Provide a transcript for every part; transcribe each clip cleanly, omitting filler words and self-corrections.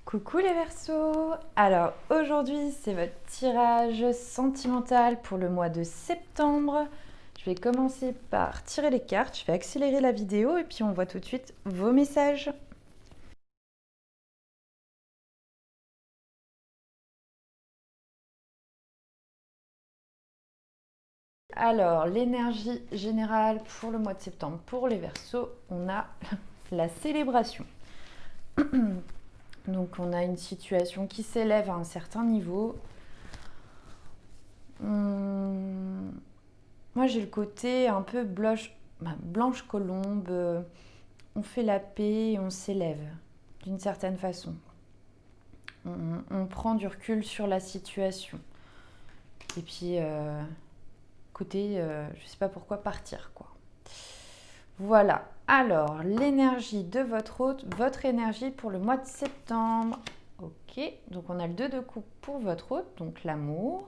Coucou les Verseaux! Alors aujourd'hui c'est votre tirage sentimental pour le mois de septembre. Je vais commencer par tirer les cartes, je vais accélérer la vidéo et puis on voit tout de suite vos messages. Alors l'énergie générale pour le mois de septembre pour les Verseaux, on a la célébration. Donc on a une situation qui s'élève à un certain niveau. Moi j'ai le côté un peu blanche colombe, on fait la paix et on s'élève d'une certaine façon. On prend du recul sur la situation. Et puis côté, je sais pas pourquoi, partir quoi. Voilà, alors l'énergie de votre hôte, votre énergie pour le mois de septembre. Ok, donc on a le 2 de coupe pour votre hôte, donc l'amour.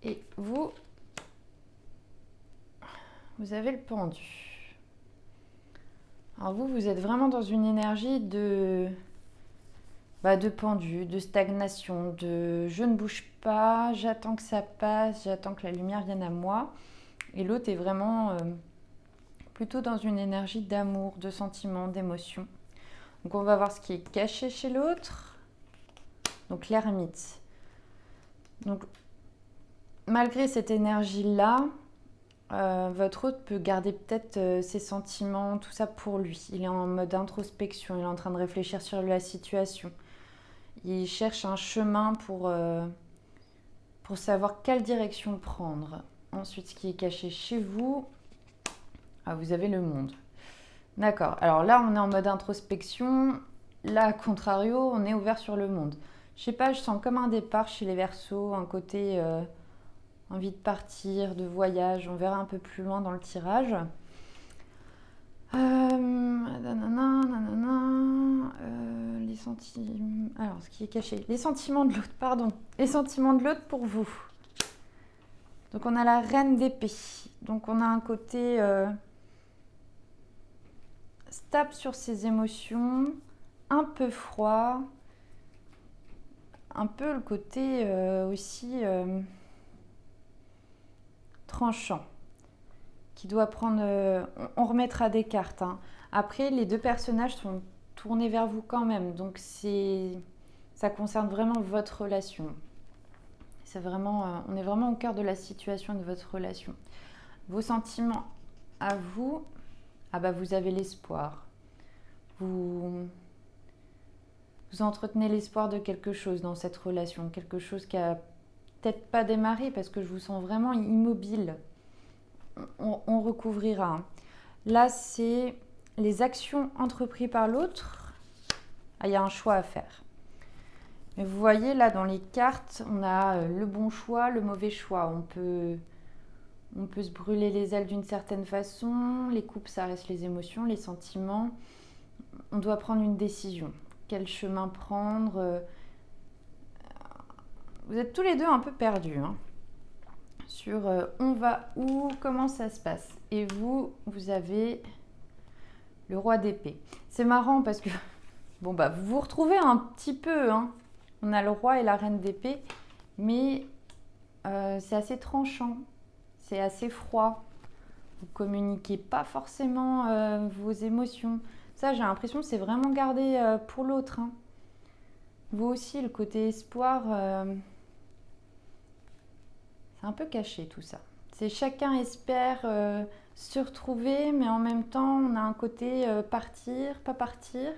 Et vous avez le pendu. Alors vous êtes vraiment dans une énergie de pendu, de stagnation, de je ne bouge pas, j'attends que ça passe, j'attends que la lumière vienne à moi. Et l'autre est vraiment plutôt dans une énergie d'amour, de sentiment, d'émotion. Donc on va voir ce qui est caché chez l'autre. Donc l'ermite. Donc malgré cette énergie-là, votre hôte peut garder peut-être ses sentiments, tout ça pour lui. Il est en mode introspection, il est en train de réfléchir sur la situation. Il cherche un chemin pour savoir quelle direction prendre. Ensuite, ce qui est caché chez vous, vous avez le monde. D'accord, alors là on est en mode introspection, là à contrario on est ouvert sur le monde. Je sais pas, je sens comme un départ chez les Verseaux, un côté envie de partir, de voyage, on verra un peu plus loin dans le tirage. Les sentiments. Alors, ce qui est caché. Les sentiments de l'autre, pardon. Les sentiments de l'autre pour vous. Donc, on a la reine d'épée. Donc, on a un côté stable sur ses émotions, un peu froid, un peu le côté aussi tranchant, qui doit prendre. On remettra des cartes. Hein. Après, les deux personnages sont tournés vers vous quand même, donc ça concerne vraiment votre relation. C'est vraiment, on est vraiment au cœur de la situation de votre relation. Vos sentiments à vous, vous avez l'espoir. Vous entretenez l'espoir de quelque chose dans cette relation, quelque chose qui a peut-être pas démarré parce que je vous sens vraiment immobile. On recouvrira. Hein. Là, c'est les actions entreprises par l'autre. Il y a un choix à faire. Mais vous voyez, là, dans les cartes, on a le bon choix, le mauvais choix. On peut se brûler les ailes d'une certaine façon. Les coupes, ça reste les émotions, les sentiments. On doit prendre une décision. Quel chemin prendre? Vous êtes tous les deux un peu perdus. Hein, sur on va où, comment ça se passe. Et vous avez le roi d'épée. C'est marrant parce que vous vous retrouvez un petit peu. Hein. On a le roi et la reine d'épée, mais c'est assez tranchant, c'est assez froid. Vous communiquez pas forcément vos émotions. Ça, j'ai l'impression que c'est vraiment gardé pour l'autre. Hein. Vous aussi, le côté espoir, c'est un peu caché tout ça. C'est chacun espère se retrouver, mais en même temps, on a un côté partir, pas partir.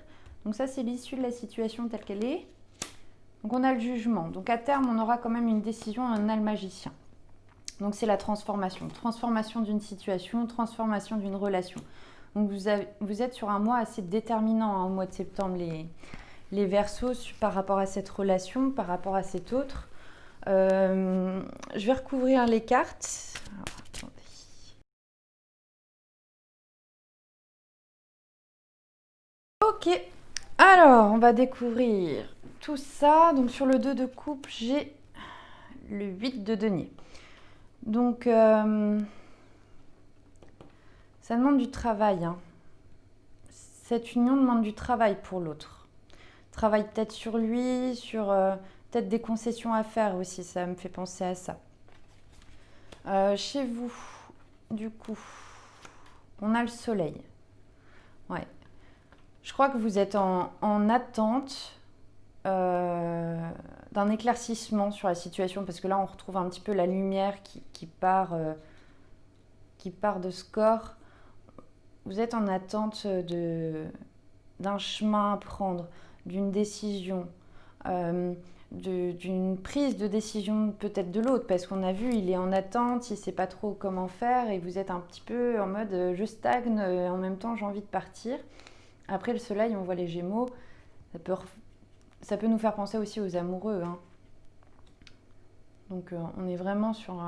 Donc ça, c'est l'issue de la situation telle qu'elle est. Donc on a le jugement. Donc à terme, on aura quand même une décision, on a le magicien. Donc c'est la transformation. Transformation d'une situation, transformation d'une relation. Donc vous êtes sur un mois assez déterminant hein, au mois de septembre, les Verseaux, par rapport à cette relation, par rapport à cette autre. Je vais recouvrir les cartes. Alors, attendez. Ok, alors on va découvrir tout ça. Donc sur le 2 de coupe, j'ai le 8 de denier. Donc ça demande du travail. Hein. Cette union demande du travail pour l'autre. travaille peut-être sur lui, sur peut-être des concessions à faire aussi, ça me fait penser à ça. Chez vous, du coup, on a le soleil. Ouais. Je crois que vous êtes en attente d'un éclaircissement sur la situation, parce que là, on retrouve un petit peu la lumière qui part de ce corps. Vous êtes en attente d'un chemin à prendre, d'une décision, d'une prise de décision peut-être de l'autre, parce qu'on a vu, il est en attente, il ne sait pas trop comment faire, et vous êtes un petit peu en mode je stagne, en même temps j'ai envie de partir. Après le soleil, on voit les Gémeaux, ça peut nous faire penser aussi aux amoureux, hein. Donc on est vraiment sur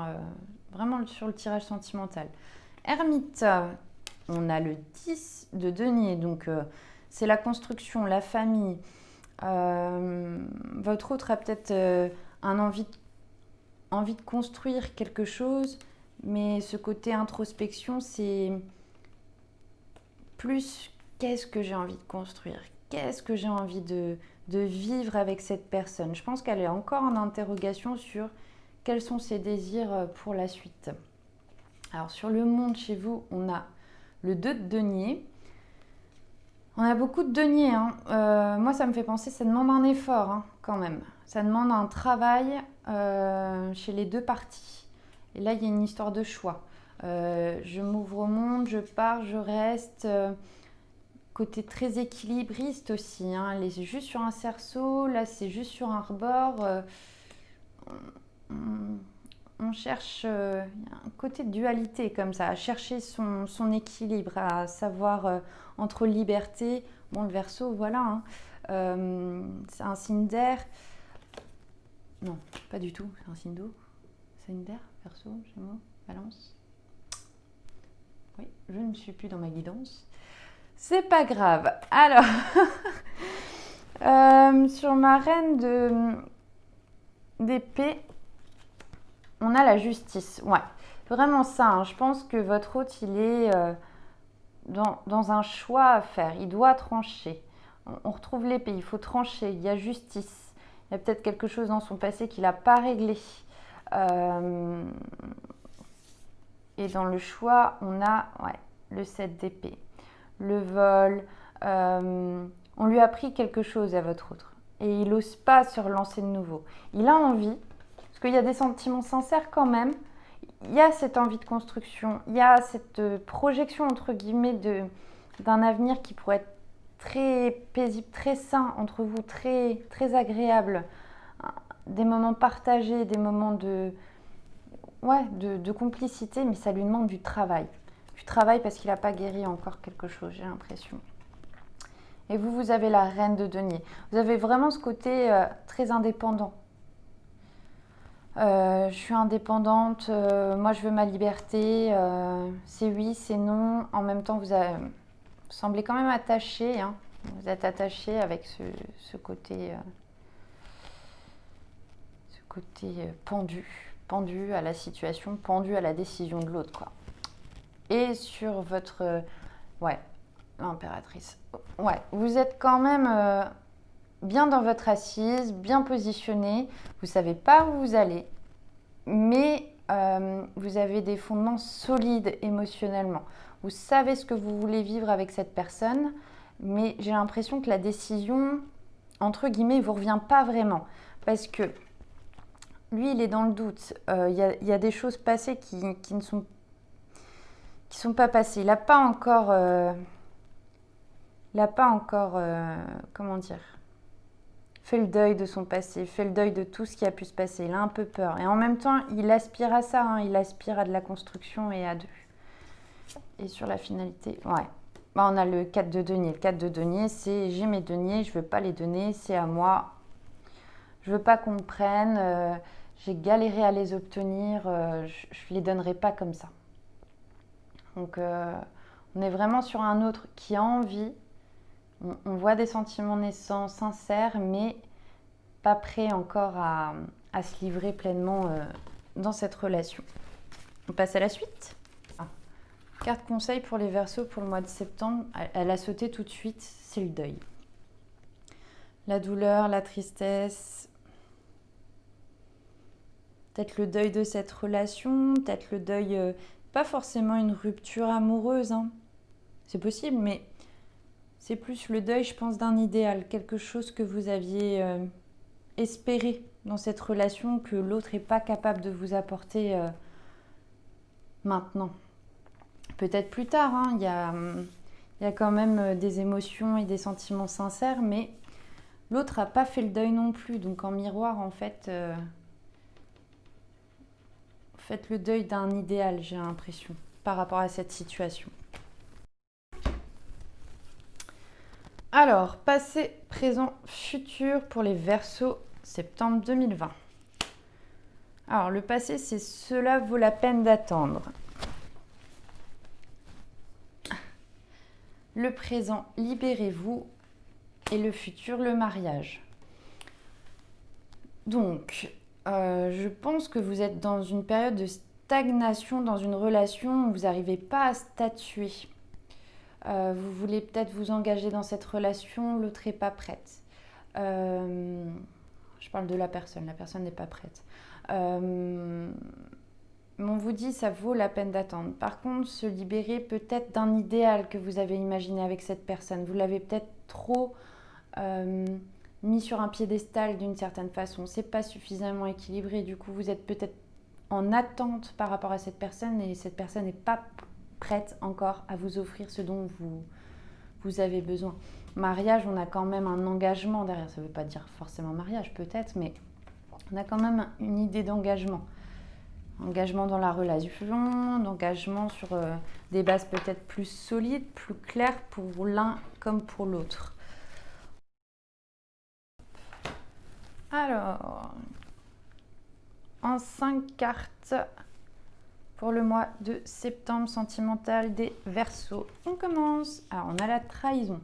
le tirage sentimental. Ermite, on a le 10 de denier, donc c'est la construction, la famille. Votre autre a peut-être envie de construire quelque chose, mais ce côté introspection, c'est plus qu'est-ce que j'ai envie de construire, qu'est-ce que j'ai envie de vivre avec cette personne. Je pense qu'elle est encore en interrogation sur quels sont ses désirs pour la suite. Alors sur le monde chez vous, on a le 2 de denier. On a beaucoup de deniers, hein. Moi, ça me fait penser, ça demande un effort, hein, quand même. Ça demande un travail chez les deux parties. Et là, il y a une histoire de choix. Je m'ouvre au monde, je pars, je reste. Côté très équilibriste aussi, hein. Elle est juste sur un cerceau, là, c'est juste sur un rebord. On cherche un côté de dualité comme ça, à chercher son équilibre, à savoir entre liberté. Bon, le Verseau, voilà, hein. C'est un signe d'air. Non, pas du tout, c'est un signe d'eau. Signe d'air, Verseau, Gémeaux, Balance. Oui, je ne suis plus dans ma guidance. C'est pas grave. Alors, sur ma reine d'épée, on a la justice. Ouais, vraiment ça, hein. Je pense que votre hôte, il est dans un choix à faire. Il doit trancher. On retrouve l'épée, il faut trancher. Il y a justice. Il y a peut-être quelque chose dans son passé qu'il n'a pas réglé. Et dans le choix, on a le 7 d'épée. Le vol. On lui a pris quelque chose à votre autre. Et il n'ose pas se relancer de nouveau. Il a envie, parce qu'il y a des sentiments sincères quand même. Il y a cette envie de construction, il y a cette projection entre guillemets d'un avenir qui pourrait être très paisible, très sain entre vous, très, très agréable. Des moments partagés, des moments de complicité, mais ça lui demande du travail. Du travail parce qu'il n'a pas guéri encore quelque chose, j'ai l'impression. Et vous avez la reine de denier. Vous avez vraiment ce côté très indépendant. Je suis indépendante, moi je veux ma liberté, c'est oui, c'est non. En même temps, vous semblez quand même attaché, hein. Vous êtes attaché avec ce côté pendu à la situation, pendu à la décision de l'autre, quoi. Et sur votre... l'impératrice. Ouais, vous êtes quand même... bien dans votre assise, bien positionné, vous ne savez pas où vous allez, mais vous avez des fondements solides émotionnellement. Vous savez ce que vous voulez vivre avec cette personne, mais j'ai l'impression que la décision, entre guillemets, ne vous revient pas vraiment. Parce que lui, il est dans le doute. Il y a des choses passées qui ne sont pas passées. Il n'a pas encore... comment dire, fait le deuil de son passé, fait le deuil de tout ce qui a pu se passer. Il a un peu peur. Et en même temps, il aspire à ça, hein. Il aspire à de la construction et à deux. Et sur la finalité, on a le 4 de denier. Le 4 de denier, c'est j'ai mes deniers, je ne veux pas les donner, c'est à moi. Je ne veux pas qu'on me prenne, j'ai galéré à les obtenir, je ne les donnerai pas comme ça. Donc, on est vraiment sur un autre qui a envie. On voit des sentiments naissants, sincères, mais pas prêts encore à se livrer pleinement dans cette relation. On passe à la suite. Carte conseil pour les Verseaux pour le mois de septembre. Elle a sauté tout de suite, c'est le deuil. la douleur, la tristesse, peut-être le deuil de cette relation, peut-être le deuil, pas forcément une rupture amoureuse, hein. C'est possible, mais c'est plus le deuil, je pense, d'un idéal, quelque chose que vous aviez espéré dans cette relation que l'autre n'est pas capable de vous apporter maintenant. Peut-être plus tard, hein, il y a quand même des émotions et des sentiments sincères, mais l'autre n'a pas fait le deuil non plus. Donc en miroir, en fait, faites le deuil d'un idéal, j'ai l'impression, par rapport à cette situation. Alors, passé, présent, futur pour les Verseaux, septembre 2020. Alors, le passé, c'est cela vaut la peine d'attendre. Le présent, libérez-vous. Et le futur, le mariage. Donc, je pense que vous êtes dans une période de stagnation dans une relation où vous n'arrivez pas à statuer. Vous voulez peut-être vous engager dans cette relation, l'autre n'est pas prête. Je parle de la personne n'est pas prête. On vous dit ça vaut la peine d'attendre. Par contre, se libérer peut-être d'un idéal que vous avez imaginé avec cette personne. Vous l'avez peut-être trop mis sur un piédestal d'une certaine façon. C'est pas suffisamment équilibré. Du coup, vous êtes peut-être en attente par rapport à cette personne et cette personne n'est pas prête encore à vous offrir ce dont vous avez besoin. Mariage, on a quand même un engagement derrière. Ça ne veut pas dire forcément mariage, peut-être, mais on a quand même une idée d'engagement. Engagement dans la relation, d'engagement sur des bases peut-être plus solides, plus claires pour l'un comme pour l'autre. Alors, en 5 cartes pour le mois de septembre sentimental des Verseaux. On commence. Alors, on a la trahison.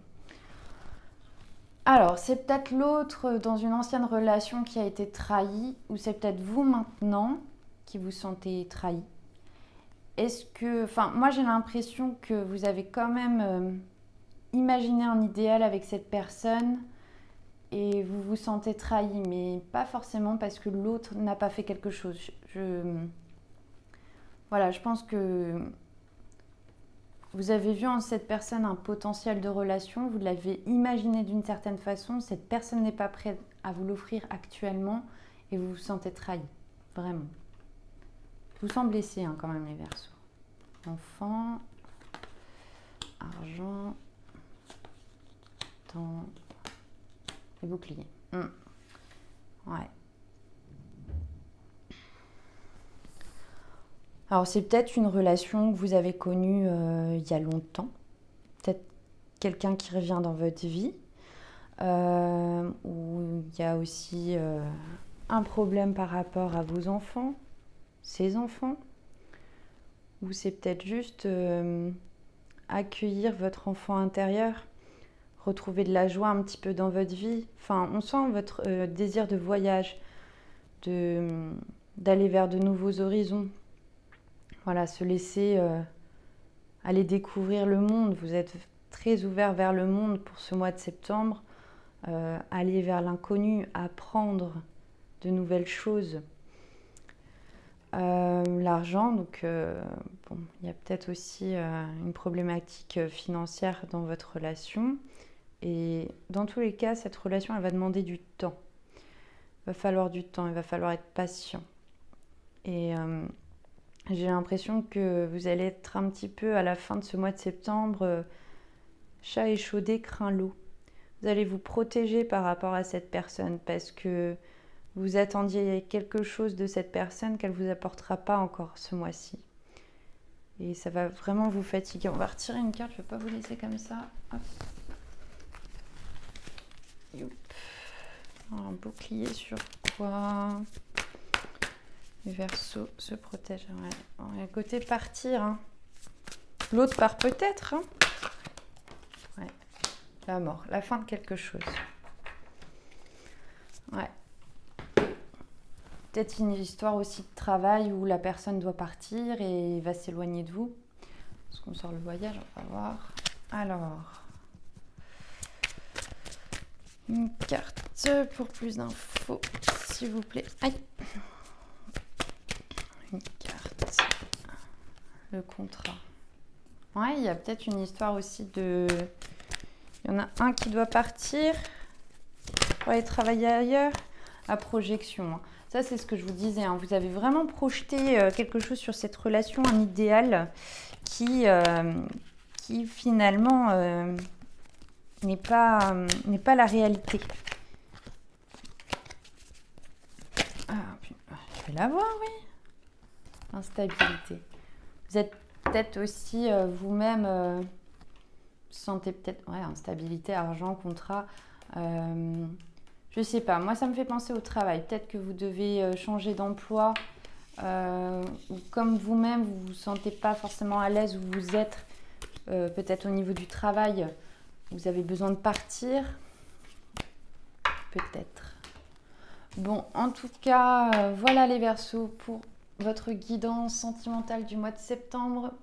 Alors, c'est peut-être l'autre dans une ancienne relation qui a été trahi, ou c'est peut-être vous maintenant qui vous sentez trahi. Est-ce que... Enfin, moi j'ai l'impression que vous avez quand même imaginé un idéal avec cette personne et vous vous sentez trahi, mais pas forcément parce que l'autre n'a pas fait quelque chose. Voilà, je pense que vous avez vu en cette personne un potentiel de relation, vous l'avez imaginé d'une certaine façon, cette personne n'est pas prête à vous l'offrir actuellement et vous vous sentez trahi, vraiment. Je vous sens blessé hein, quand même les Verseaux. Enfant, argent, temps et bouclier. Ouais. Alors c'est peut-être une relation que vous avez connue il y a longtemps. Peut-être quelqu'un qui revient dans votre vie. Où il y a aussi un problème par rapport à vos enfants, ses enfants. Ou c'est peut-être juste accueillir votre enfant intérieur, retrouver de la joie un petit peu dans votre vie. Enfin, on sent votre désir de voyage, d'aller vers de nouveaux horizons. Voilà, se laisser aller découvrir le monde. Vous êtes très ouvert vers le monde pour ce mois de septembre. Aller vers l'inconnu, apprendre de nouvelles choses. L'argent, donc bon, il y a peut-être aussi une problématique financière dans votre relation. Et dans tous les cas, cette relation, elle va demander du temps. Il va falloir du temps, il va falloir être patient. Et j'ai l'impression que vous allez être un petit peu à la fin de ce mois de septembre, chat échaudé craint l'eau. Vous allez vous protéger par rapport à cette personne parce que vous attendiez quelque chose de cette personne qu'elle ne vous apportera pas encore ce mois-ci. Et ça va vraiment vous fatiguer. On va retirer une carte, je ne vais pas vous laisser comme ça. Hop. Un bouclier sur quoi? Les Verseaux se protègent. Ouais. À côté partir. Hein. L'autre part peut-être. Hein. Ouais. La mort, la fin de quelque chose. Ouais. Peut-être une histoire aussi de travail où la personne doit partir et va s'éloigner de vous. Est-ce qu'on sort le voyage? On va voir. Alors. Une carte pour plus d'infos, s'il vous plaît. Aïe. Une carte. Le contrat. Ouais, il y a peut-être une histoire aussi de... Il y en a un qui doit partir pour aller travailler ailleurs. À projection. Ça, c'est ce que je vous disais. Hein. Vous avez vraiment projeté quelque chose sur cette relation, un idéal qui finalement n'est pas la réalité. Ah, je vais la voir, oui. Instabilité. Vous êtes peut-être aussi vous-même, sentez peut-être, ouais, instabilité, argent, contrat. Je sais pas, moi ça me fait penser au travail. Peut-être que vous devez changer d'emploi ou comme vous-même, vous ne vous sentez pas forcément à l'aise où vous êtes, peut-être au niveau du travail, vous avez besoin de partir. Peut-être. Bon, en tout cas, voilà les Verseaux pour votre guidance sentimentale du mois de septembre.